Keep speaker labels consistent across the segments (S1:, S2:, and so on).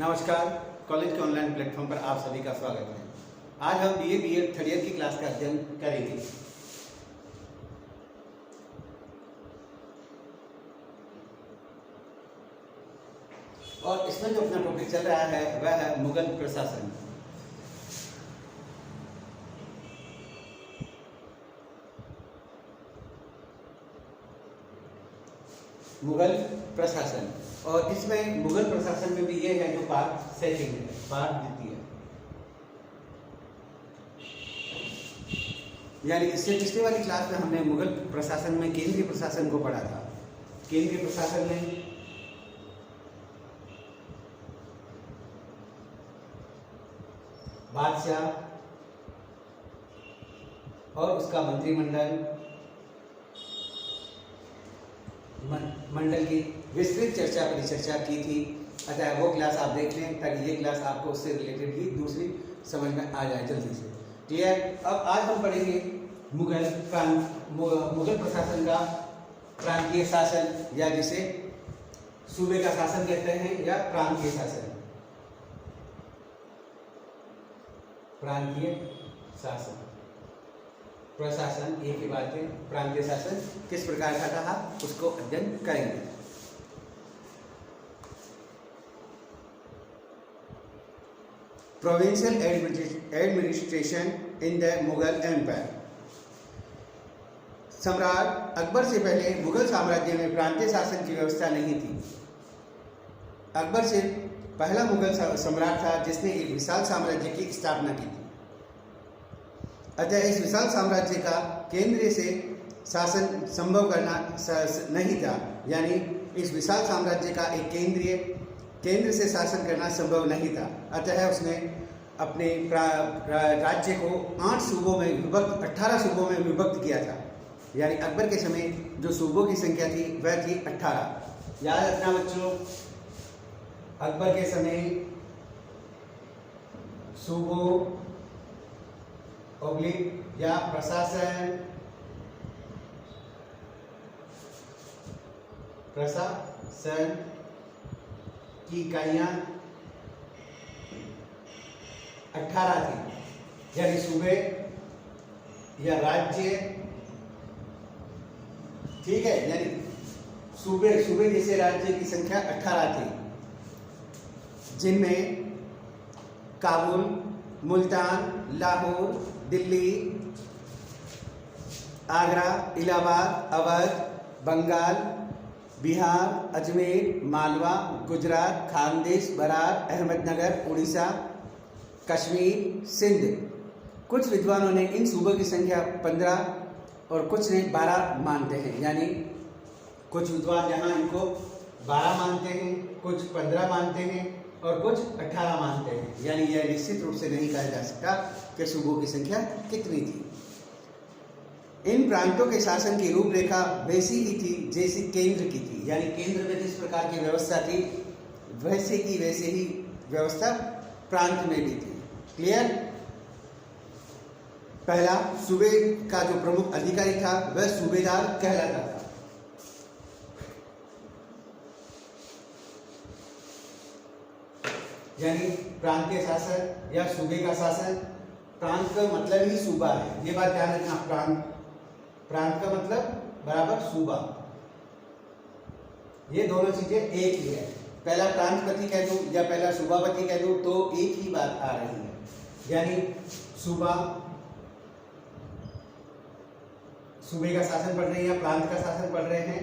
S1: नमस्कार, कॉलेज के online platform पर आप सभी का स्वागत है। आज हम बीए बीएड थर्ड ईयर की क्लास का अध्ययन करेंगे। और इसमें जो अपना टॉपिक चल रहा है वह है मुगल प्रशासन। मुगल प्रशासन, और इसमें मुगल प्रशासन में भी ये है जो पार्ट सेकंड है, पार्ट द्वितीय। यानी इससे पिछले वाली क्लास में हमने मुगल प्रशासन में केंद्रीय प्रशासन को पढ़ा था। केंद्रीय प्रशासन में बादशाह और उसका मंत्रिमंडल मंडल की विस्तृत चर्चा परिचर्चा की थी। अतः वो क्लास आप देख लें ताकि ये क्लास आपको उससे रिलेटेड ही दूसरी समझ में आ जाए जल्दी से। क्लियर? अब आज हम पढ़ेंगे मुगल प्रशासन का प्रांतीय शासन, या जिसे सूबे का शासन कहते हैं, या प्रांतीय शासन। प्रांतीय शासन, प्रशासन एक ही बात है। प्रांतीय शासन किस प्रकार का था उसको अध्ययन करेंगे। Provincial administration in the Mughal empire. सम्राट अकबर से पहले मुगल साम्राज्य में प्रांतीय शासन की व्यवस्था नहीं थी। अकबर से पहला मुगल सम्राट था जिसने एक विशाल साम्राज्य की स्थापना की थी। अतः इस विशाल साम्राज्य का केंद्र से शासन संभव करना नहीं था। यानी इस विशाल साम्राज्य का एक केंद्र से शासन करना संभव नहीं था। अतः उसने अपने राज्य को 8 सूबों में विभक्त 18 सूबों में विभक्त किया था। यानी अकबर के समय जो सूबों की संख्या थी वह थी 18। याद रखना बच्चों, अकबर के समय सूबों या प्रशासन की इकाइयां 18 थी। यानी सूबे या राज्य, ठीक है, यानी सूबे जैसे राज्य की संख्या 18 थी, जिनमें काबुल, मुल्तान, लाहौर, दिल्ली, आगरा, इलाहाबाद, अवध, बंगाल, बिहार, अजमेर, मालवा, गुजरात, खानदेश, बरार, अहमदनगर, उड़ीसा, कश्मीर, सिंध। कुछ विद्वानों ने इन सूबों की संख्या 15 और कुछ ने 12 मानते हैं। यानी कुछ विद्वान यहाँ इनको 12 मानते हैं, कुछ 15 मानते हैं और कुछ 18 मानते हैं। यानी यह निश्चित रूप से नहीं कहा जा सकता कि सूबों की संख्या कितनी थी। इन प्रांतों के शासन की रूपरेखा वैसी ही थी जैसी केंद्र की थी। यानी केंद्र में जिस प्रकार की व्यवस्था थी वैसे की वैसे ही व्यवस्था प्रांत में भी थी। क्लियर? पहला, सूबे का जो प्रमुख अधिकारी था वह सूबेदार कहलाता था। यानी प्रांतीय शासन या सूबे का शासन, प्रांत का मतलब ही सूबा है, ये बात ध्यान रखना। प्रांत का मतलब बराबर सूबा, ये दोनों चीजें एक ही है। पहला प्रांतपति कह दूं या पहला सूबापति कह दूं तो एक ही बात आ रही है। यानी सूबे का शासन पढ़ रहे हैं या प्रांत का शासन पढ़ रहे हैं,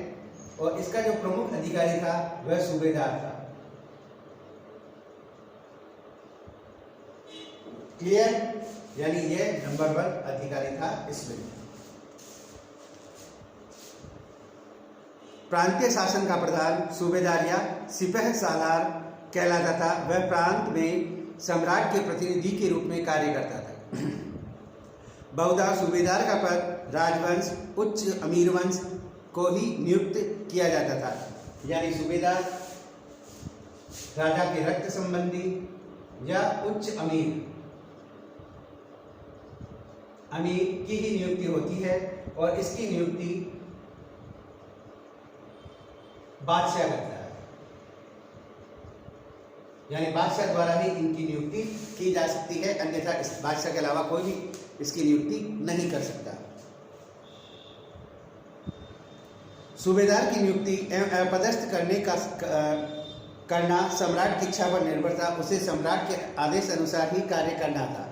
S1: और इसका जो प्रमुख अधिकारी था वह सूबेदार था। क्लियर? यानी ये नंबर 1 अधिकारी था इसमें। प्रांतीय शासन का प्रधान सूबेदार या सिपह सालार कहलाता था। वह प्रांत में सम्राट के प्रतिनिधि के रूप में कार्य करता था। बहुधा सूबेदार का पद राजवंश, उच्च अमीर वंश को ही नियुक्त किया जाता था। यानी सूबेदार राजा के रक्त संबंधी या उच्च अमीर की ही नियुक्ति होती है, और इसकी नियुक्ति बादशाह करता है। यानी बादशाह द्वारा ही इनकी नियुक्ति की जा सकती है, अन्यथा इस बादशाह के अलावा कोई भी इसकी नियुक्ति नहीं कर सकता। सूबेदार की नियुक्ति एवं पदस्थ करना सम्राट की इच्छा पर निर्भर था। उसे सम्राट के आदेश अनुसार ही कार्य करना था,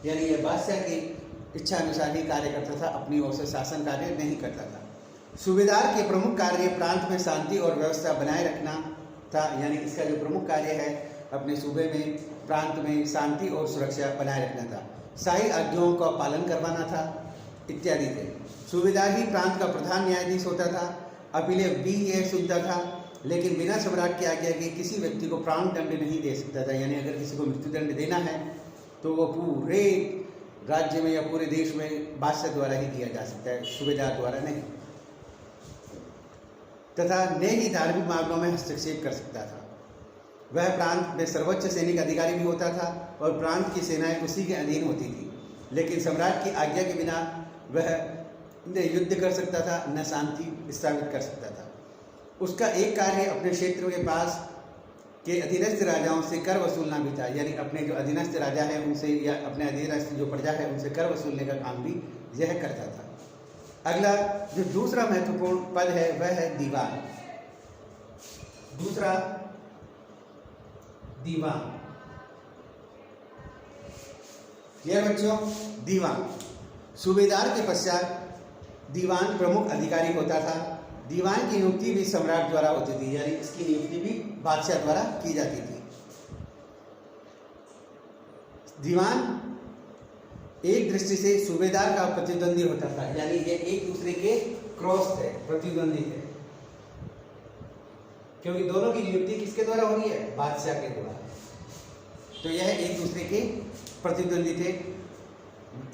S1: यानी यह बादशाह की इच्छा अनुसार ही कार्य करता था, अपनी ओर से शासन कार्य नहीं करता था। सूबेदार के प्रमुख कार्य प्रांत में शांति और व्यवस्था बनाए रखना था, यानी इसका जो प्रमुख कार्य है अपने सूबे में, प्रांत में शांति और सुरक्षा बनाए रखना था। शाही आज्ञाओं का पालन करवाना था इत्यादि थे। सूबेदार ही प्रांत का प्रधान न्यायाधीश होता था। अपीलें भी यह सुनता था, लेकिन बिना सम्राट की आज्ञा के किसी व्यक्ति को प्राण दंड नहीं दे सकता था। यानी अगर किसी को मृत्युदंड देना है तो वो पूरे राज्य में या पूरे देश में बादशाह द्वारा ही दिया जा सकता है, सूबेदार द्वारा नहीं। तथा न ही धार्मिक मामलों में हस्तक्षेप कर सकता था। वह प्रांत में सर्वोच्च सैनिक अधिकारी भी होता था और प्रांत की सेनाएं उसी के अधीन होती थी, लेकिन सम्राट की आज्ञा के बिना वह न युद्ध कर सकता था, न शांति स्थापित कर सकता था। उसका एक कार्य अपने क्षेत्र के पास के अधीनस्थ राजाओं से कर वसूलना भी था, यानी अपने जो अधीनस्थ राजा है उनसे या अपने अधीनस्थ जो प्रजा है उनसे कर वसूलने का काम भी यह करता था। अगला जो दूसरा महत्वपूर्ण पद है वह है दीवान। दूसरा दीवान। क्लियर बच्चों? दीवान सूबेदार के पश्चात दीवान प्रमुख अधिकारी होता था। दीवान की नियुक्ति भी सम्राट द्वारा होती थी, यानी इसकी नियुक्ति भी बादशाह द्वारा की जाती थी। दीवान एक दृष्टि से सूबेदार का प्रतिद्वंदी होता था, यानी ये एक दूसरे के क्रॉस थे, प्रतिद्वंदी थे, क्योंकि दोनों की नियुक्ति किसके द्वारा हो रही है? बादशाह के द्वारा। तो यह एक दूसरे के प्रतिद्वंदी थे।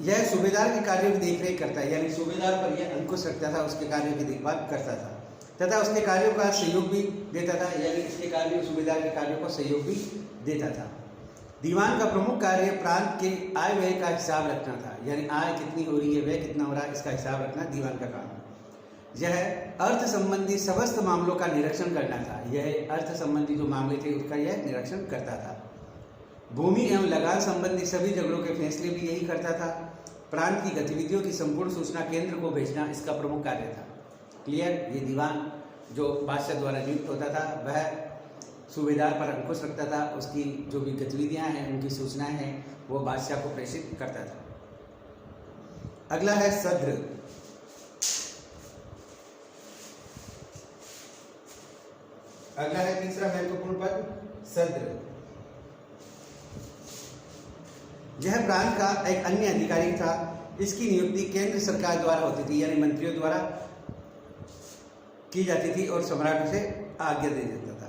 S1: यह सूबेदार के कार्यों की देखरेख करता है, यानी सूबेदार पर यह अंकुश रखता था, उसके कार्यों की देखभाल करता था तथा उसके कार्यों का सहयोग भी देता था, यानी इसके कार्यों सूबेदार के कार्यों को सहयोग भी देता था। दीवान का प्रमुख कार्य प्रांत के आय व्यय का हिसाब रखना था, यानी आय कितनी हो रही है, व्यय कितना हो रहा है, इसका हिसाब रखना दीवान का काम। यह अर्थ संबंधी समस्त मामलों का निरीक्षण करना था, यह अर्थ संबंधी जो मामले थे उसका यह निरीक्षण करता था। भूमि एवं लगान संबंधी सभी झगड़ों के फैसले भी यही करता था। प्रांत की गतिविधियों की संपूर्ण सूचना केंद्र को भेजना इसका प्रमुख कार्य था। क्लियर? ये दीवान जो बादशाह द्वारा नियुक्त होता था वह सूबेदार पर अंकुश रखता था, उसकी जो भी गतिविधियां हैं उनकी सूचनाएं हैं वो बादशाह को प्रेषित करता था। अगला है सद्र। अगला है तीसरा महत्वपूर्ण पद सद्र। यह प्रांत का एक अन्य अधिकारी था। इसकी नियुक्ति केंद्र सरकार द्वारा होती थी, यानी मंत्रियों द्वारा की जाती थी और सम्राट उसे आज्ञा दे देता था।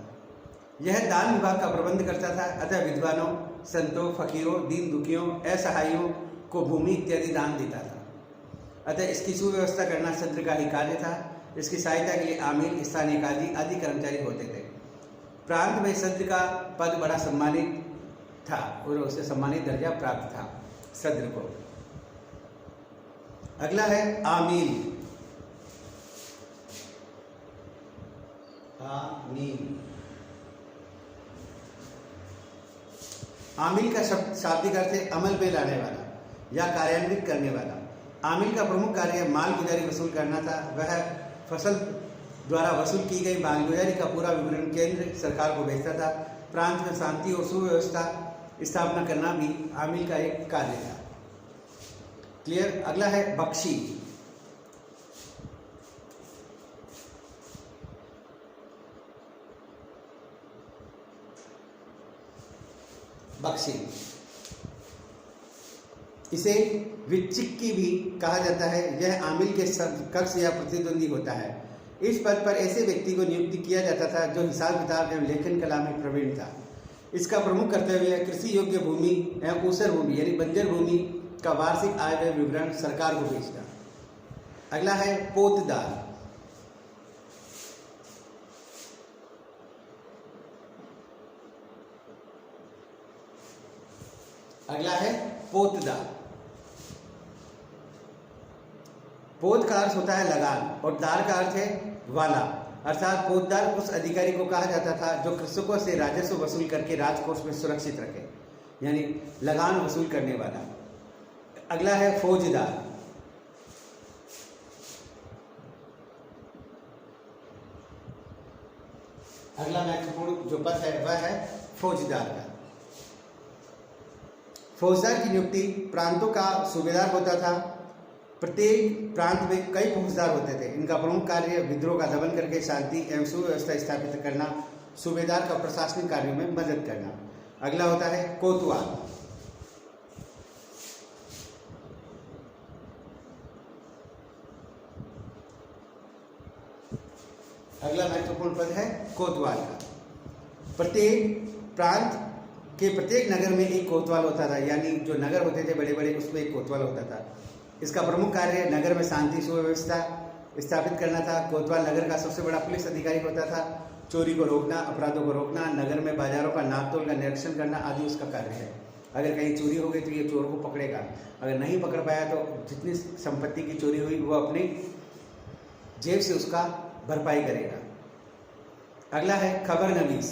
S1: यह दान विभाग का प्रबंध करता था, अतः विद्वानों, संतों, फकीरों, दीन दुखियों, असहायों को भूमि इत्यादि दान देता था। अतः इसकी सुव्यवस्था करना सद्र का ही कार्य था। इसकी सहायता के लिए आमिल, स्थानीय काजी आदि कर्मचारी होते थे। प्रांत में सद्र का पद बड़ा सम्मानित था और उसे सम्मानित दर्जा प्राप्त था सद्र को। अगला है आमील। आमिल का शाब्दिक अर्थ है अमल में लाने वाला या कार्यान्वित करने वाला। आमिल का प्रमुख कार्य मालगुजारी वसूल करना था। वह फसल द्वारा वसूल की गई मालगुजारी का पूरा विवरण केंद्र सरकार को भेजता था। प्रांत में शांति और सुव्यवस्था स्थापना करना भी आमिल का एक कार्य था। क्लियर? अगला है बख्शी। बख्शी इसे विचिक्की भी कहा जाता है। यह आमिल के कक्ष या प्रतिद्वंदी होता है। इस पद पर ऐसे व्यक्ति को नियुक्त किया जाता था जो हिसाब किताब एवं लेखन कला में प्रवीण था। इसका प्रमुख कर्तव्य कृषि योग्य भूमि एवं ऊसर भूमि यानी बंजर भूमि का वार्षिक आय व्यय विवरण सरकार को भेजना। अगला है पोतदार। अगला है पोतदार। पोत का अर्थ होता है लगान और दार का अर्थ है वाला। अर्थात फौजदार उस अधिकारी को कहा जाता था जो कृषकों से राजस्व वसूल करके राजकोष में सुरक्षित रखे, यानी लगान वसूल करने वाला। अगला है फौजदार। अगला महत्वपूर्ण जो पद है वह है फौजदार का। फौजदार की नियुक्ति प्रांतों का सूबेदार होता था। प्रत्येक प्रांत में कई फौजदार होते थे। इनका प्रमुख कार्य विद्रोह का दमन करके शांति एवं सुव्यवस्था स्थापित करना, सूबेदार का प्रशासनिक कार्यों में मदद करना। अगला होता है कोतवाल। अगला महत्वपूर्ण पद है कोतवाल का। प्रत्येक प्रांत के प्रत्येक नगर में एक कोतवाल होता था, यानी जो नगर होते थे बड़े बड़े उसमें एक कोतवाल होता था। इसका प्रमुख कार्य नगर में शांति सुव्यवस्था स्थापित करना था। कोतवाल नगर का सबसे बड़ा पुलिस अधिकारी होता था। चोरी को रोकना, अपराधों को रोकना, नगर में बाजारों का नाप तोल का निरीक्षण करना आदि उसका कार्य है। अगर कहीं चोरी हो गई तो ये चोर को पकड़ेगा, अगर नहीं पकड़ पाया तो जितनी संपत्ति की चोरी हुई वो अपनी जेब से उसका भरपाई करेगा। अगला है खबरनवीस।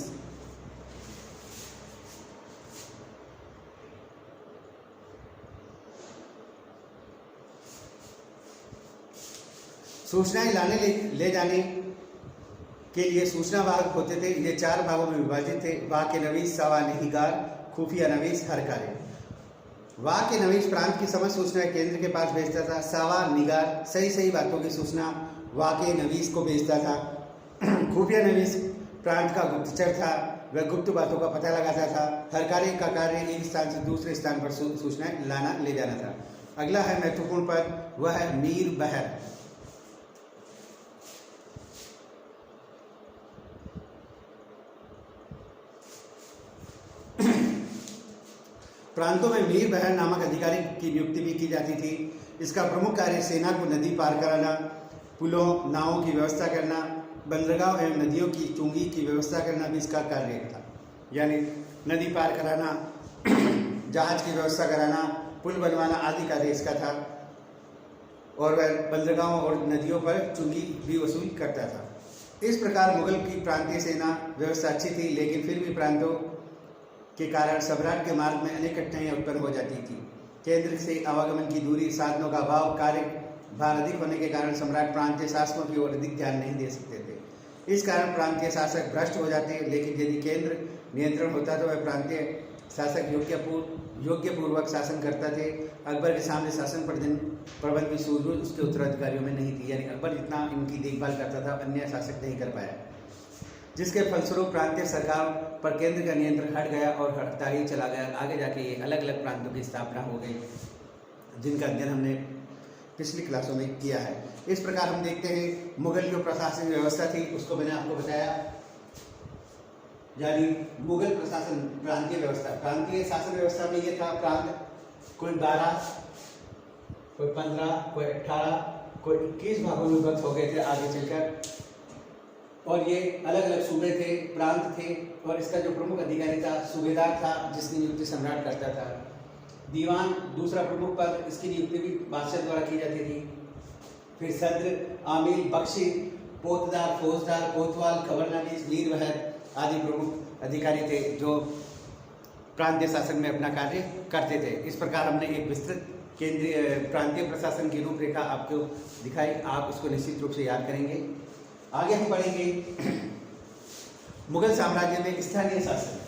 S1: सूचनाएं लाने ले जाने के लिए सूचना वाहक होते थे। ये 4 भागों में विभाजित थे: वाक्य नवीस, सवा निहिगार, खुफिया नवीस, हर कार्य। वाक्य नवीस प्रांत की समस्त सूचनाएं केंद्र के पास भेजता था। सावा निगार सही बातों की सूचना वाक्य नवीस को भेजता था। खुफिया नवीस प्रांत का गुप्तचर था, वह गुप्त बातों का पता लगाता था। हर कार्य का कार्य एक स्थान से दूसरे स्थान पर सूचनाएं लाना ले जाना था। अगला है महत्वपूर्ण पद, वह है मीर बहर। प्रांतों में मीर बहर नामक अधिकारी की नियुक्ति भी की जाती थी। इसका प्रमुख कार्य सेना को नदी पार कराना, पुलों नावों की व्यवस्था करना, बंदरगाह एवं नदियों की चुंगी की व्यवस्था करना भी इसका कार्य था। यानी नदी पार कराना, जहाज की व्यवस्था कराना, पुल बनवाना आदि कार्य इसका था। और वह बंदरगाहों और नदियों पर चुंगी भी वसूल करता था। इस प्रकार मुगल की प्रांतीय सेना व्यवस्था अच्छी थी, लेकिन फिर भी प्रांतों के कारण सम्राट के मार्ग में अनेक कठिनाइयां उत्पन्न हो जाती थी। केंद्र से आवागमन की दूरी, साधनों का अभाव, कार्य भार अधिक होने के कारण सम्राट प्रांतीय शासकों की ओर अधिक ध्यान नहीं दे सकते थे। इस कारण प्रांतीय शासक भ्रष्ट हो जाते। लेकिन यदि केंद्र नियंत्रण होता तो वह प्रांतीय शासक योग्यपूर्वक शासन करता थे। अकबर के सामने शासन प्रबंध की सूझबूझ उसके उत्तराधिकारियों में नहीं थी, यानी अकबर जितना इनकी देखभाल करता था अन्य शासक नहीं कर पाया, जिसके फलस्वरूप प्रांतीय सरकार पर केंद्र का नियंत्रण हट गया और हटता ही चला गया। आगे जाके ये अलग अलग प्रांतों की स्थापना हो गई, जिनका अध्ययन हमने पिछली क्लासों में किया है। इस प्रकार हम देखते हैं मुगल जो प्रशासन व्यवस्था थी उसको मैंने आपको बताया, यानी मुगल प्रशासन प्रांतीय व्यवस्था। प्रांतीय शासन व्यवस्था में ये था, प्रांत कोई 12, कोई 15, कोई 18, कोई 21 भागों में विभक्त हो गए थे आगे चलकर, और ये अलग अलग सूबे थे, प्रांत थे। और इसका जो प्रमुख अधिकारी था सूबेदार था, जिसकी नियुक्ति सम्राट करता था। दीवान दूसरा प्रमुख पद, इसकी नियुक्ति भी बादशाह द्वारा की जाती थी। फिर सद्र, आमिल, बख्शी, पोतदार, फौजदार, कोतवाल, खबरनवीस, मीर बहर आदि प्रमुख अधिकारी थे जो प्रांतीय शासन में अपना कार्य करते थे। इस प्रकार हमने एक विस्तृत केंद्रीय प्रांतीय प्रशासन की रूपरेखा आपको दिखाई। आप उसको निश्चित रूप से याद करेंगे। आगे हम पढ़ेंगे मुगल साम्राज्य में स्थानीय शासन।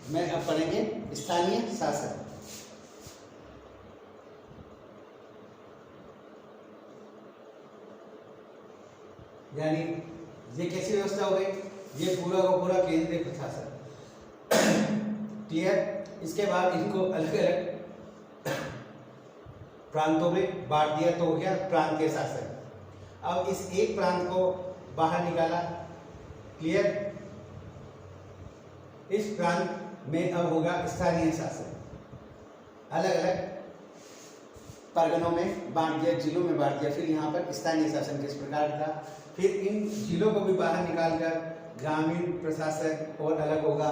S1: में अब पढ़ेंगे स्थानीय शासन। यानी ये कैसी व्यवस्था हो गई, ये पूरा का पूरा केंद्रीय प्रशासन। क्लियर। इसके बाद इनको अलग अलग प्रांतों में बांट दिया तो हो गया प्रांतीय शासन। अब इस एक प्रांत को बाहर निकाला। क्लियर। इस प्रांत में अब होगा स्थानीय शासन। अलग अलग परगनों में बांट दिया, जिलों में बांट दिया। फिर यहाँ पर स्थानीय शासन किस प्रकार था। फिर इन जिलों को भी बाहर निकालकर ग्रामीण प्रशासन और अलग होगा।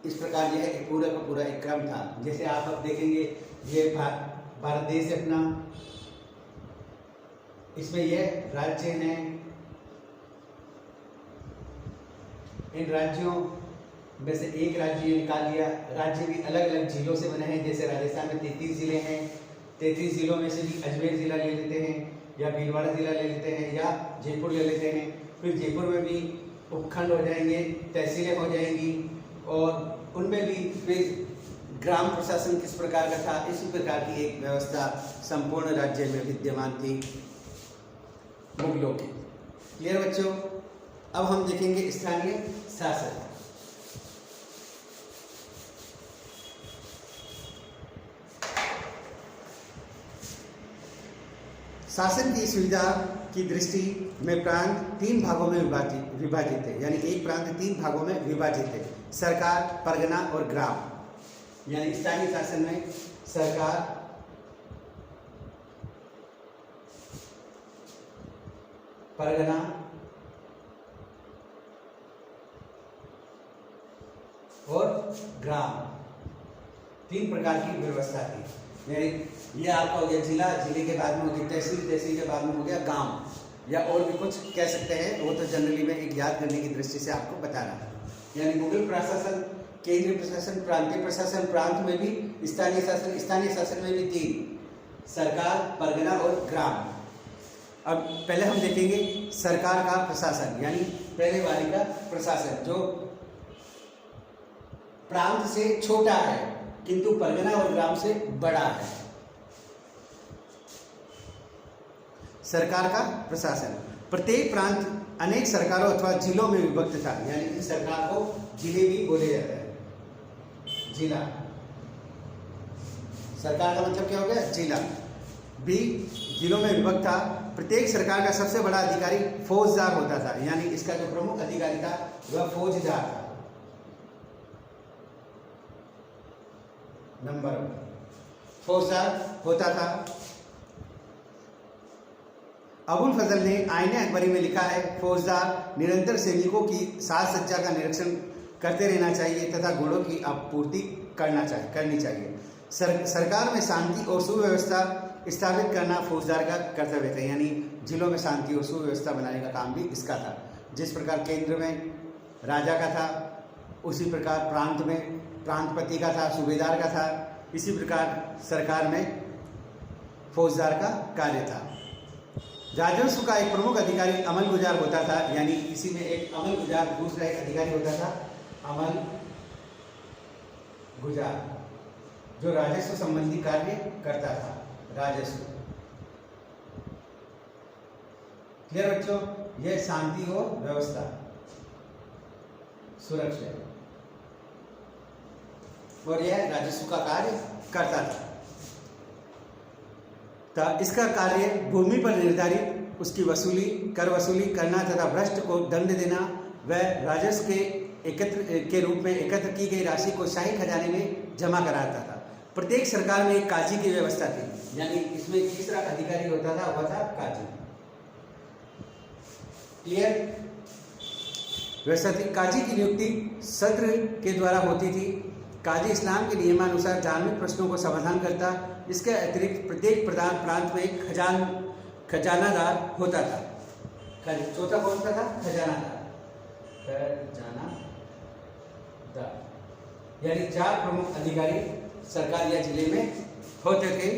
S1: इस प्रकार यह एक पूरा का पूरा एक क्रम था। जैसे आप अब देखेंगे ये भारत देश है अपना, इसमें यह राज्य हैं, इन राज्यों में से एक राज्य ये निकाल लिया। राज्य भी अलग अलग जिलों से बने हैं, जैसे राजस्थान में 33 जिले हैं, 33 जिलों में से भी अजमेर जिला ले लेते हैं या भीलवाड़ा जिला ले लेते हैं या जयपुर ले लेते हैं। फिर जयपुर में भी उपखंड हो जाएंगे, तहसीलें हो जाएंगी और उनमें भी फिर ग्राम प्रशासन किस प्रकार का था, इसी प्रकार की एक व्यवस्था संपूर्ण राज्य में विद्यमान थी मुगलों की। क्लियर बच्चों? अब हम देखेंगे स्थानीय शासन। शासन की सुविधा की दृष्टि में प्रांत 3 भागों में विभाजित थे, यानी एक प्रांत 3 भागों में विभाजित है, सरकार, परगना और ग्राम। यानी स्थानीय शासन में सरकार, परगना और ग्राम, 3 प्रकार की व्यवस्था थी। यानी ये आपका हो गया जिला, जिले के बाद में हो गया तहसील, तहसील के बाद में हो गया गांव, या और भी कुछ कह सकते हैं, वो तो जनरली मैं एक याद करने की दृष्टि से आपको बता रहा हूँ। यानी मुगल प्रशासन, केंद्रीय प्रशासन, प्रांतीय प्रशासन, प्रांत में भी स्थानीय शासन, स्थानीय शासन में भी 3, सरकार, परगना और ग्राम। अब पहले हम देखेंगे सरकार का प्रशासन, यानी पहले वाली का प्रशासन जो प्रांत से छोटा है किंतु परगना और ग्राम से बड़ा है। सरकार का प्रशासन, प्रत्येक प्रांत अनेक सरकारों अथवा जिलों में विभक्त था, यानी इस सरकार को जिले भी बोले जाता है। जिला, सरकार का मतलब क्या हो गया? जिला भी जिलों में विभक्त था। प्रत्येक सरकार का सबसे बड़ा अधिकारी फौजदार होता था, यानी इसका जो प्रमुख अधिकारी था वह फौजदार था। नंबर 1 फौजदार होता था। अबुल फजल ने आईने अकबरी में लिखा है, फौजदार निरंतर सैनिकों की साज सज्जा का निरीक्षण करते रहना चाहिए तथा घोड़ों की आपूर्ति करनी चाहिए। सरकार में शांति और सुव्यवस्था स्थापित करना फौजदार का कर्तव्य था, यानी जिलों में शांति और सुव्यवस्था बनाने का काम भी इसका था। जिस प्रकार केंद्र में राजा का था, उसी प्रकार प्रांत में प्रांतपति का था, सूबेदार का था, इसी प्रकार सरकार में फौजदार का कार्य था। राजस्व का एक प्रमुख अधिकारी अमल गुजार होता था, यानी इसी में एक अमल गुजार दूसरा एक अधिकारी होता था, अमल गुजार, जो राजस्व संबंधी कार्य करता था। राजस्व, क्लियर बच्चों? यह शांति और व्यवस्था, सुरक्षा, और यह राजस्व का कार्य करता था। इसका कार्य भूमि पर निर्धारित उसकी वसूली, कर वसूली करना तथा भ्रष्ट को दंड देना व राजस्व के रूप में एकत्र की गई राशि को शाही खजाने में जमा कराता था। प्रत्येक सरकार में एक काजी की व्यवस्था थी, यानी इसमें तीसरा अधिकारी होता था, वह था काजी। क्लियर? व्यवस्था थी। काजी की नियुक्ति सत्र के द्वारा होती थी। काजी इस्लाम के नियमानुसार धार्मिक प्रश्नों को समाधान करता। इसके अतिरिक्त प्रत्येक प्रांत में एक खजानादार होता था। चौथा कौन सा था? खजानादार। यानी 4 प्रमुख अधिकारी सरकार या जिले में होते थे,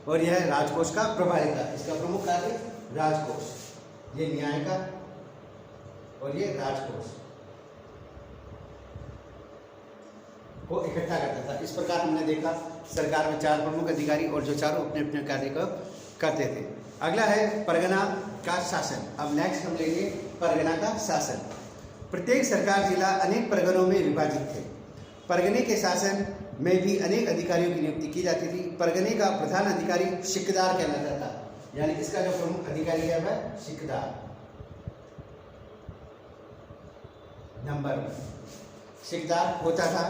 S1: और यह राजकोष का प्रभारी था। इसका प्रमुख कार्य राजकोष, ये न्याय का और ये राजकोष को इकट्ठा करता था। इस प्रकार हमने देखा सरकार में 4 प्रमुख अधिकारी और जो चारों अपने अपने कार्य को करते थे। अगला है परगना का शासन। अब नेक्स्ट हम लेंगे परगना का शासन। प्रत्येक सरकार जिला अनेक परगनों में विभाजित थे। परगने के शासन में भी अनेक अधिकारियों की नियुक्ति की जाती थी। परगने का प्रधान अधिकारी सिकदार कहलाता था, यानी इसका जो प्रमुख अधिकारी है वह सिकदार। नंबर सिकदार होता था,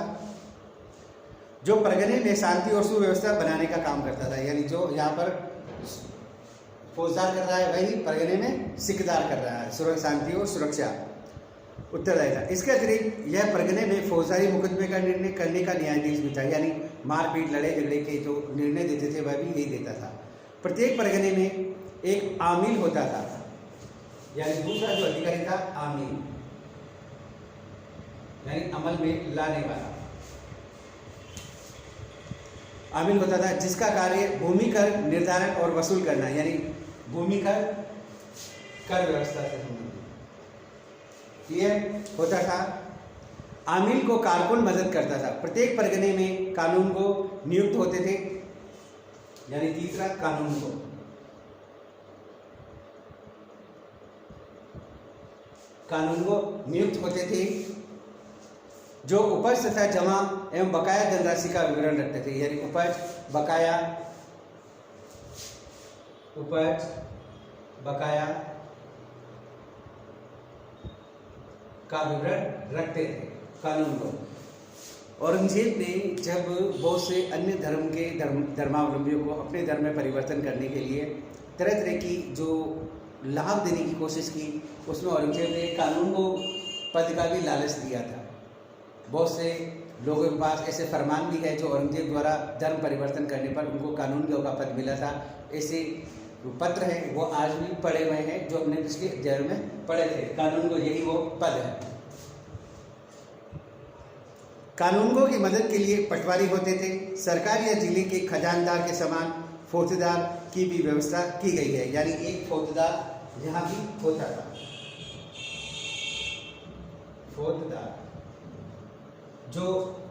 S1: जो परगने में शांति और सुव्यवस्था बनाने का काम करता था, यानी जो यहाँ पर फौजदार कर रहा है वही परगने में सिकदार कर रहा है, शांति और सुरक्षा। उत्तरदायी था। इसके अतिरिक्त यह परगने में फौजदारी मुकदमे का निर्णय करने का न्यायाधीश भी था, यानी मारपीट लड़ाई झगड़े के जो निर्णय देते थे वह भी यही देता था। प्रत्येक परगने में एक आमिल होता था, यानी दूसरा जो अधिकारी था आमिल, यानी अमल में लाने वाला आमिल होता था, जिसका कार्य भूमि कर निर्धारण और वसूल करना, यानी भूमि कर व्यवस्था से संबंधित यह होता था। आमिल को कारकुन मदद करता था। प्रत्येक परगने में कानून को नियुक्त होते थे, यानी तीसरा कानून को नियुक्त होते थे, जो उपज तथा जमा एवं बकाया धनराशि का विवरण रखते थे, यानी उपज बकाया का विवरण रखते थे कानून को। औरंगजेब ने जब बहुत से अन्य धर्म के धर्मावलंबियों को अपने धर्म में परिवर्तन करने के लिए तरह तरह की जो लाभ देने की कोशिश की, उसमें औरंगजेब ने कानून को पद का भी लालच दिया था। बहुत से लोगों के पास ऐसे फरमान भी है जो औरंगजेब द्वारा धर्म परिवर्तन करने पर उनको कानून का पद मिला था। ऐसे पत्र हैं वो आज भी पढ़े हुए हैं, जो हमने पिछले अध्याय में पढ़े थे। कानून को यही वो पद है। कानूनगो की मदद के लिए पटवारी होते थे। सरकार या जिले के खजानदार के समान फौजदार की भी व्यवस्था की गई है, यानी एक फौजदार यहाँ भी होता था। फौजदार जो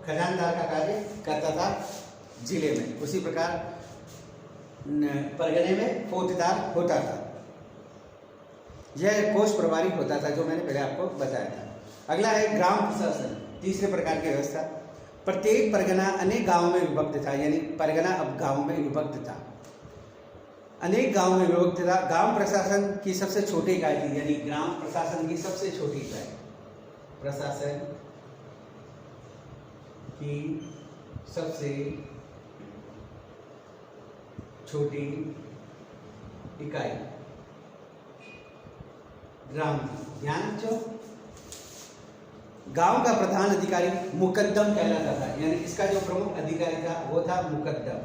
S1: खजानदार का कार्य करता था जिले में, उसी प्रकार परगने में फौजदार होता था। यह कोष प्रभारी होता था, जो मैंने पहले आपको बताया था। अगला है ग्राम प्रशासन, तीसरे प्रकार की व्यवस्था। प्रत्येक परगना अनेक गांवों में विभक्त था, यानी परगना अब गांवों में विभक्त था, अनेक गांवों में विभक्त था। ग्राम प्रशासन की सबसे छोटी इकाई थी, यानी ग्राम प्रशासन की सबसे छोटी इकाई, प्रशासन की सबसे छोटी इकाई ग्राम। ध्यान रखो, गांव का प्रधान अधिकारी मुकद्दम कहलाता था, यानी इसका जो प्रमुख अधिकारी था वो था मुकद्दम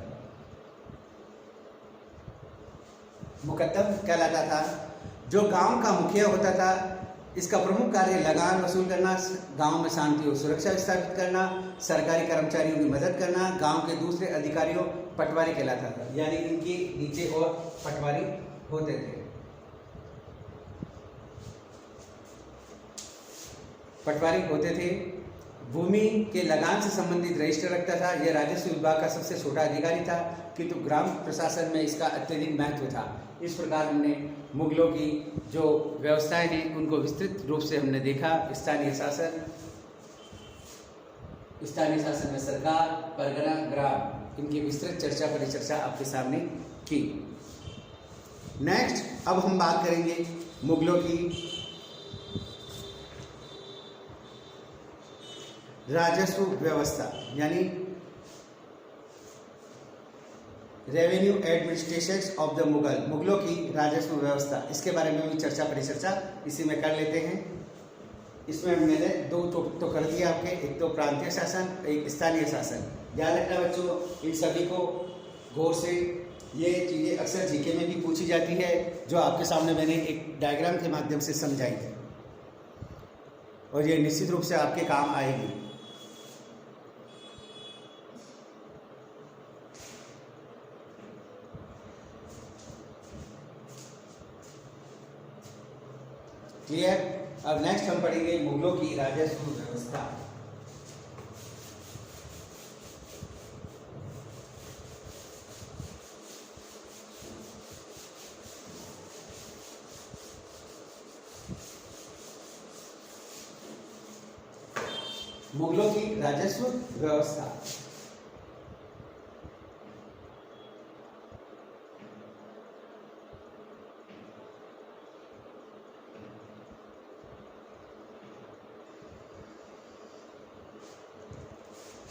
S1: कहलाता था। जो गांव का मुखिया होता था, इसका प्रमुख कार्य लगान वसूल करना, गांव में शांति और सुरक्षा स्थापित करना, सरकारी कर्मचारियों की मदद करना। गांव के दूसरे अधिकारियों पटवारी कहलाता था, यानी इनके नीचे और पटवारी होते थे। पटवारी होते थे। भूमि के लगान से संबंधित रजिस्टर रखता था। यह राजस्व विभाग का सबसे छोटा अधिकारी था, किंतु ग्राम प्रशासन में इसका अत्यधिक महत्व था। इस प्रकार हमने मुगलों की जो व्यवस्थाएं हैं उनको विस्तृत रूप से हमने देखा। स्थानीय शासन में सरकार, परगना, ग्राम, इनकी विस्तृत चर्चा परिचर्चा आपके सामने की। नेक्स्ट अब हम बात करेंगे मुगलों की राजस्व व्यवस्था, यानी revenue administration of the Mughal, मुगलों की राजस्व व्यवस्था। इसके बारे में भी चर्चा परिचर्चा इसी में कर लेते हैं। इसमें मैंने दो तो कर दिया आपके, एक तो प्रांतीय शासन, एक स्थानीय शासन। ध्यान रखना बच्चों, इन सभी को गौर से, ये चीज़ें अक्सर जीके में भी पूछी जाती है, जो आपके सामने मैंने एक डायग्राम के माध्यम से समझाई है, और ये निश्चित रूप से आपके काम आएगी। क्लियर? अब नेक्स्ट हम पढ़ेंगे मुगलों की राजस्व व्यवस्था। मुगलों की राजस्व व्यवस्था।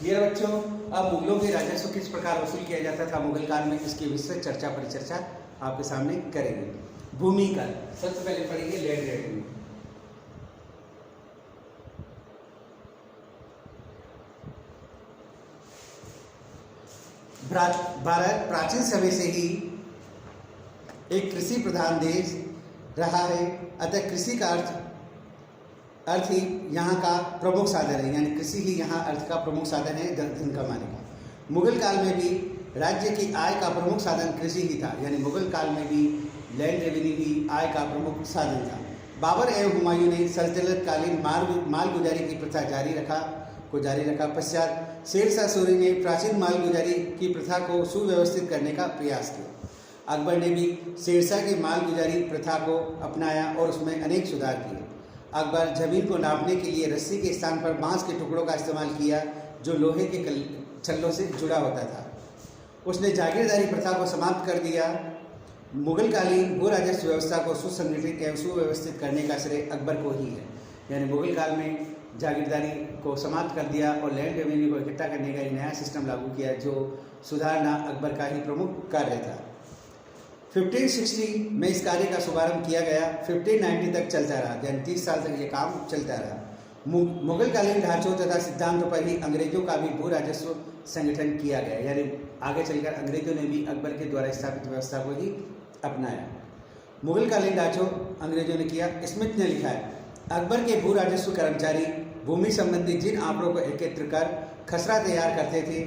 S1: ये बच्चों, अब मुगलों के राजस्व किस प्रकार वसूल किया जाता था मुगल काल में, इसकी विस्तृत चर्चा परिचर्चा आपके सामने करेंगे। भूमि कर सबसे पहले पढ़ेंगे लैंड रेवेन्यू। भारत प्राचीन समय से ही एक कृषि प्रधान देश रहा है, अतः कृषि का अर्थ ही यहाँ का प्रमुख साधन है, यानी कृषि ही यहाँ अर्थ का प्रमुख साधन है धन कमाने का। मुगल काल में भी राज्य की आय का प्रमुख साधन कृषि ही था, यानी मुगल काल में भी लैंड रेवेन्यू ही आय का प्रमुख साधन था। बाबर एवं हुमायूं ने सल्तनत कालीन मालगुजारी की प्रथा जारी रखा। पश्चात शेरशाह सूरी ने प्राचीन मालगुजारी की प्रथा को सुव्यवस्थित करने का प्रयास किया। अकबर ने भी शेरशाह की मालगुजारी प्रथा को अपनाया और उसमें अनेक सुधार किए। अकबर जमीन को नापने के लिए रस्सी के स्थान पर बांस के टुकड़ों का इस्तेमाल किया, जो लोहे के छल्लों से जुड़ा होता था। उसने जागीरदारी प्रथा को समाप्त कर दिया। मुगलकालीन भू राजस्व व्यवस्था को सुसंगठित एवं सुव्यवस्थित करने का श्रेय अकबर को ही है, यानी मुगल काल में जागीरदारी को समाप्त कर दिया और लैंड रेवेन्यू को इकट्ठा करने का एक नया सिस्टम लागू किया, जो सुधारना अकबर का ही प्रमुख कार्य था। 1560 में इस कार्य का शुभारंभ किया गया। 1590 तक चलता रहा, यानी 30 साल तक ये काम चलता रहा। मुगलकालीन ढांचों तथा सिद्धांतों पर ही अंग्रेजों का भी भू राजस्व संगठन किया गया, यानी आगे चलकर अंग्रेजों ने भी अकबर के द्वारा स्थापित व्यवस्था को ही अपनाया। मुगलकालीन ढांचों अंग्रेजों ने किया। स्मिथ ने लिखा है, अकबर के भू राजस्व कर्मचारी भूमि संबंधी जिन आंकड़ों को एकत्र कर खसरा तैयार करते थे,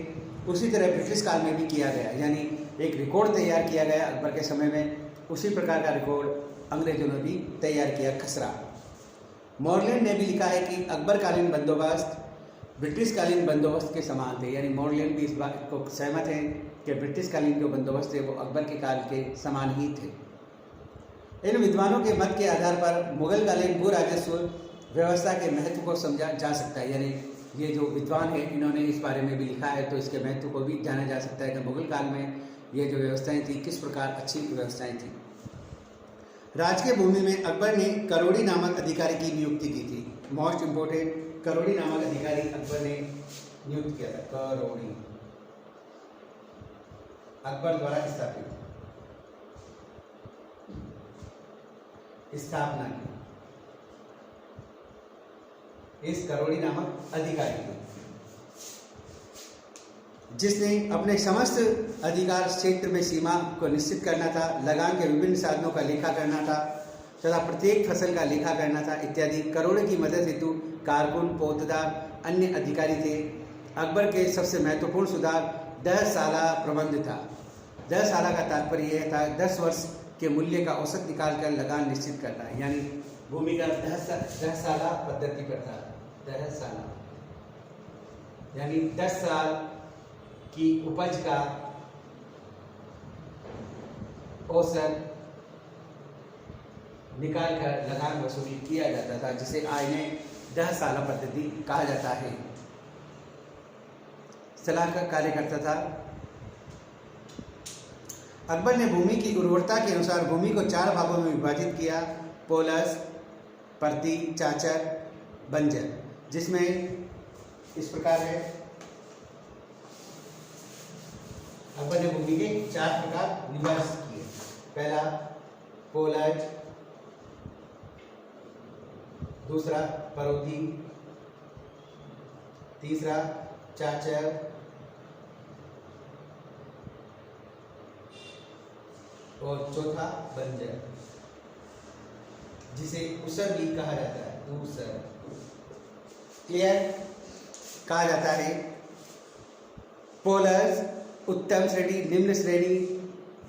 S1: उसी तरह ब्रिटिश काल में भी किया गया, यानी एक रिकॉर्ड तैयार किया गया अकबर के समय में। उसी प्रकार का रिकॉर्ड अंग्रेजों ने भी तैयार किया, खसरा। मॉर्लैंड ने भी लिखा है कि अकबरकालीन बंदोबस्त ब्रिटिशकालीन बंदोबस्त के समान थे, यानी मॉर्लैंड भी इस बात को सहमत हैं कि ब्रिटिशकालीन जो बंदोबस्त थे वो अकबर के काल के समान ही थे। इन विद्वानों के मत के आधार पर मुगलकालीन भू राजस्व व्यवस्था के महत्व को समझा जा सकता है, यानी ये जो विद्वान हैं इन्होंने इस बारे में भी लिखा है, तो इसके महत्व को भी जाना जा सकता है कि मुगल काल में ये जो व्यवस्थाएं थी किस प्रकार अच्छी व्यवस्थाएं थी। राजकीय भूमि में अकबर ने करोड़ी नामक अधिकारी की नियुक्ति की थी। मोस्ट इम्पोर्टेंट, करोड़ी नामक अधिकारी अकबर ने नियुक्त किया था। करोड़ी अकबर द्वारा स्थापना की इस करोड़ी नामक अधिकारी को, जिसने अपने समस्त अधिकार क्षेत्र में सीमा को निश्चित करना था, लगान के विभिन्न साधनों का लेखा करना था तथा प्रत्येक फसल का लेखा करना था इत्यादि। करोड़ों की मदद हेतु कारकुन, पोतदार, अन्य अधिकारी थे। अकबर के सबसे महत्वपूर्ण सुधार 10 साला प्रबंध था। 10 साला का तात्पर्य यह था 10 वर्ष के मूल्य का औसत निकालकर लगान निश्चित करना, यानी भूमि का 10 साला पद्धति पर था। 10 साला यानी 10 साल की उपज का औसत निकालकर लगान वसूली किया जाता था, जिसे आईने 10 साला पद्धति कहा जाता है। सलाह का कार्य करता था। अकबर ने भूमि की उर्वरता के अनुसार भूमि को 4 भागों में विभाजित किया, पोलस, परती, चाचर, बंजर, जिसमें इस प्रकार है। अकबर ने भूमि के 4 प्रकार विभाजित किए। पहला पोलज, दूसरा परौती, तीसरा चाचर, और चौथा बंजर, जिसे उसर भी कहा जाता है। उसर क्लियर कहा जाता है। पोलस उत्तम श्रेणी, निम्न श्रेणी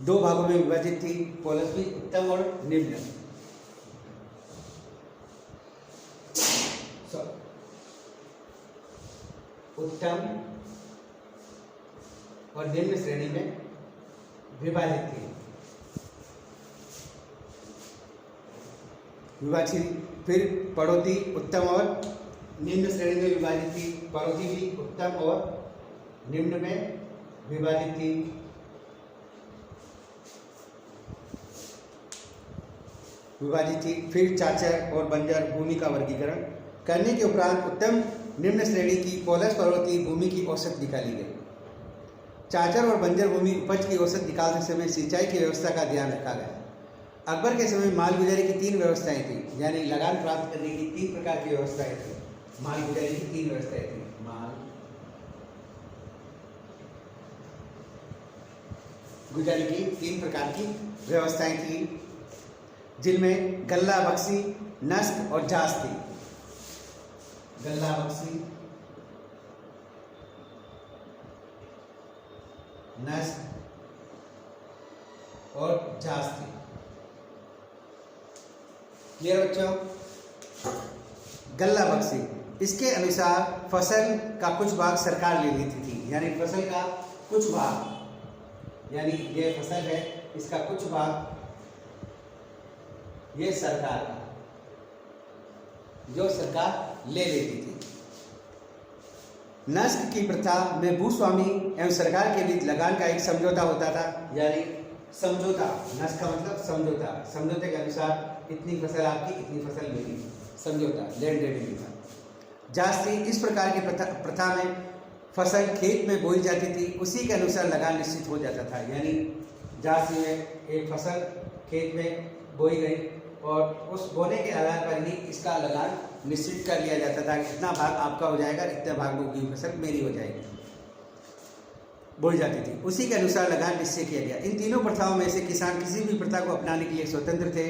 S1: 2 भागों में विभाजित थी। पोलस भी उत्तम और निम्न। उत्तम और निम्न श्रेणी में विभाजित थी। फिर पड़ोती उत्तम और निम्न श्रेणी में विभाजित थी। पड़ोती भी उत्तम और निम्न में विभाजित थी। फिर चाचर और बंजर भूमि का वर्गीकरण करने के उपरांत उत्तम निम्न श्रेणी की पोलस पर्वतीय भूमि की औसत निकाली गई। चाचर और बंजर भूमि उपज की औसत निकालते समय सिंचाई की व्यवस्था का ध्यान रखा गया। अकबर के समय मालगुजारी की 3 व्यवस्थाएं थी, यानी लगान प्राप्त करने की 3 प्रकार की व्यवस्थाएं थी। मालगुजारी की 3 व्यवस्थाएं थी। गुजारी की 3 प्रकार की व्यवस्थाएं थी, जिनमें गल्ला बख्शी, नस्क और जास थी। गल्ला बख्शी, नस्क और जास थी। क्लियर बच्चों? गल्ला बख्शी, इसके अनुसार फसल का कुछ भाग सरकार ले लेती थी, यानी फसल का कुछ भाग, यानी ये फसल है, इसका कुछ भाग ये सरकार का, जो सरकार ले लेती थी। नस्क की प्रथा में भूस्वामी एवं सरकार के बीच लगान का एक समझौता होता था, यानी समझौता, नस्क का मतलब समझौता, समझौते के अनुसार इतनी फसल आपकी, इतनी फसल मेरी, समझौता, लैंड रेवेन्यू का। जास्ती, इस प्रकार की प्रथा में फसल खेत में बोई जाती थी, उसी के अनुसार लगान निश्चित हो जाता था, यानी जास्ती में एक फसल खेत में बोई गई और उस बोने के आधार पर ही इसका लगान निश्चित कर लिया जाता था कि इतना भाग आपका हो जाएगा, इतने भाग में उगी फसल मेरी हो जाएगी, बोई जाती थी, उसी के अनुसार लगान निश्चय किया गया। इन तीनों प्रथाओं में से किसान किसी भी प्रथा को अपनाने के लिए स्वतंत्र थे।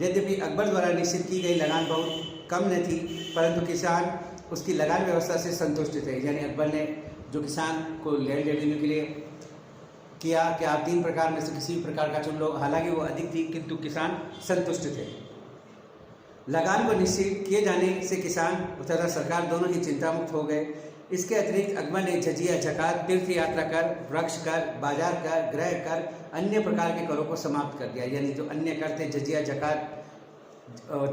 S1: यद्यपि अकबर द्वारा निश्चित की गई लगान बहुत कम न थी, परंतु किसान उसकी लगान व्यवस्था से संतुष्ट थे, यानी अकबर ने जो किसान को लैंड रेवेन्यू के लिए किया कि आप 3 प्रकार में से किसी भी प्रकार का चुन लो, हालांकि वो अधिक थी किंतु किसान संतुष्ट थे। लगान को निश्चित किए जाने से किसान तथा सरकार दोनों ही चिंता मुक्त हो गए। इसके अतिरिक्त अकबर ने जजिया, जकात, तीर्थ यात्रा कर, वृक्ष कर, बाजार कर, गृह कर, अन्य प्रकार के करों को समाप्त कर दिया, यानी जो अन्य कर थे, जजिया, जकात,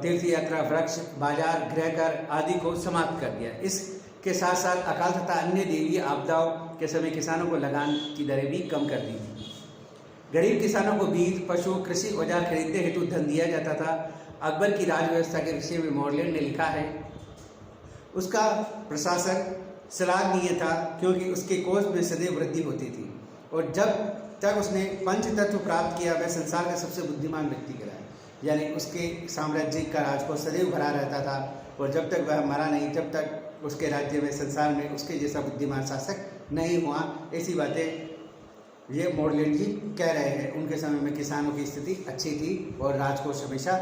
S1: तीर्थ यात्रा, वृक्ष, बाजार, गृह कर आदि को समाप्त कर दिया। इसके साथ साथ अकाल तथा अन्य देवीय आपदाओं के समय किसानों को लगान की दरें भी कम कर दी थी। गरीब किसानों को बीज, पशु, कृषि औजार खरीदने हेतु धन दिया जाता था। अकबर की राज व्यवस्था के विषय में मॉर्लेंड ने लिखा है, उसका प्रशासन सराहनीय था क्योंकि उसके कोष में सदैव वृद्धि होती थी, और जब तक उसने पंच तत्व प्राप्त किया वह संसार का सबसे बुद्धिमान व्यक्ति कहलाया, यानी उसके साम्राज्य का राजकोष सदैव भरा रहता था, और जब तक वह मरा नहीं तब तक उसके राज्य में, संसार में उसके जैसा बुद्धिमान शासक नहीं हुआ। ऐसी बातें ये मॉर्लेंड जी कह रहे हैं। उनके समय में किसानों की स्थिति अच्छी थी और राजकोष हमेशा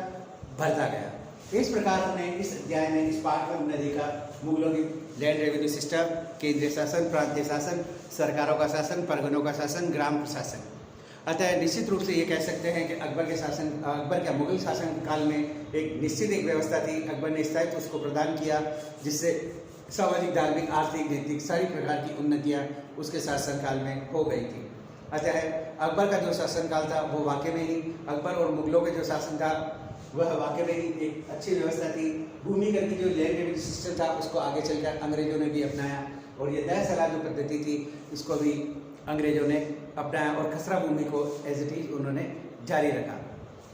S1: भरता गया। इस प्रकार हमने इस अध्याय में, इस पाठ में हमने देखा मुगलों की लैंड रेवेन्यू सिस्टम, केंद्रीय शासन, प्रांतीय शासन, सरकारों का शासन, परगनों का शासन, ग्राम प्रशासन। अतः निश्चित रूप से ये कह सकते हैं कि अकबर के मुगल शासन काल में एक निश्चित एक व्यवस्था थी। अकबर ने स्थायित्व उसको प्रदान किया, जिससे सामाजिक, धार्मिक, आर्थिक, नैतिक सारी प्रकार की उन्नतियाँ उसके शासनकाल में हो गई थी। अतः अकबर का जो शासनकाल था वो वाकई में ही, अकबर और मुगलों के जो शासन था वह वाकई में ही एक अच्छी व्यवस्था थी। भूमिगत की जो लैंड रेवेन्यू सिस्टम था उसको आगे चलकर अंग्रेजों ने भी अपनाया, और ये दह सलाह जो पद्धति थी इसको भी अंग्रेजों ने अपनाया, और खसरा भूमि को एज इट इज उन्होंने जारी रखा।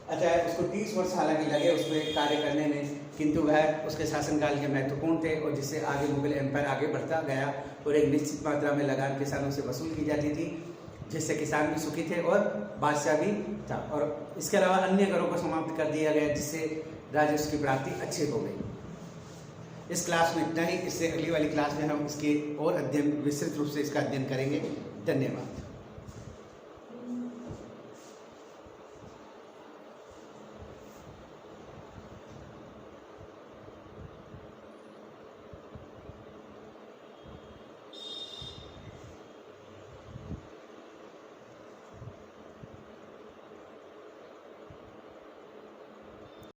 S1: अतः उसको 30 वर्ष हालांकि लगे उस पर कार्य करने में, किंतु वह उसके शासनकाल के महत्वपूर्ण थे, और जिससे आगे मुगल एम्पायर आगे बढ़ता गया, और एक निश्चित मात्रा में लगान किसानों से वसूल की जाती थी, जिससे किसान भी सुखी थे और बादशाह भी था। और इसके अलावा अन्य करों को समाप्त कर दिया गया, जिससे राजस्व की प्राप्ति अच्छी हो गई। इस क्लास में इतना ही। इससे अगली वाली क्लास में हम इसके और अध्ययन, विस्तृत रूप से इसका अध्ययन करेंगे। धन्यवाद।